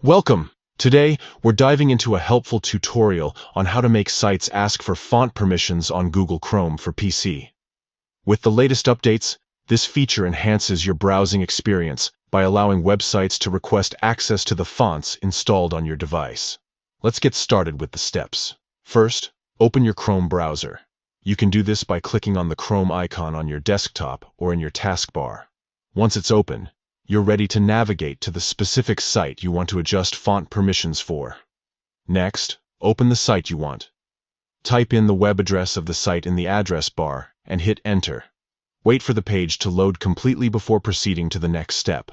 Welcome! Today, we're diving into a helpful tutorial on how to make sites ask for font permissions on Google Chrome for PC. With the latest updates, this feature enhances your browsing experience by allowing websites to request access to the fonts installed on your device. Let's get started with the steps. First, open your Chrome browser. You can do this by clicking on the Chrome icon on your desktop or in your taskbar. Once it's open, you're ready to navigate to the specific site you want to adjust font permissions for. Next, open the site you want. Type in the web address of the site in the address bar and hit Enter. Wait for the page to load completely before proceeding to the next step.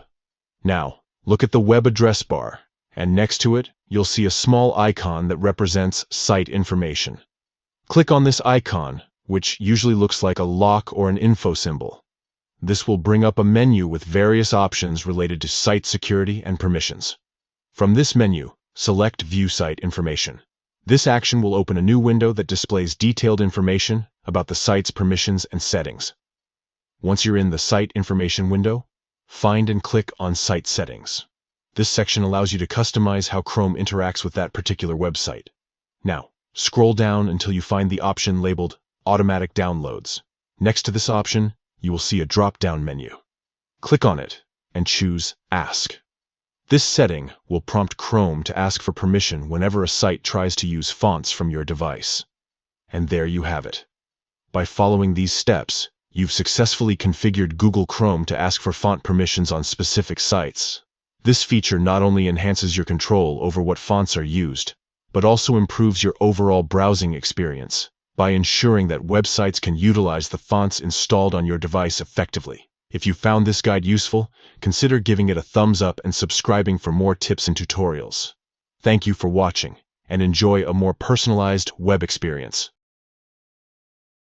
Now, look at the web address bar, and next to it, you'll see a small icon that represents site information. Click on this icon, which usually looks like a lock or an info symbol. This will bring up a menu with various options related to site security and permissions. From this menu, select View Site Information. This action will open a new window that displays detailed information about the site's permissions and settings. Once you're in the Site Information window, find and click on Site Settings. This section allows you to customize how Chrome interacts with that particular website. Now, scroll down until you find the option labeled Automatic Downloads. Next to this option, you will see a drop-down menu. Click on it and choose Ask. This setting will prompt Chrome to ask for permission whenever a site tries to use fonts from your device. And there you have it. By following these steps, you've successfully configured Google Chrome to ask for font permissions on specific sites. This feature not only enhances your control over what fonts are used, but also improves your overall browsing experience by ensuring that websites can utilize the fonts installed on your device effectively. If you found this guide useful, consider giving it a thumbs up and subscribing for more tips and tutorials. Thank you for watching, and enjoy a more personalized web experience.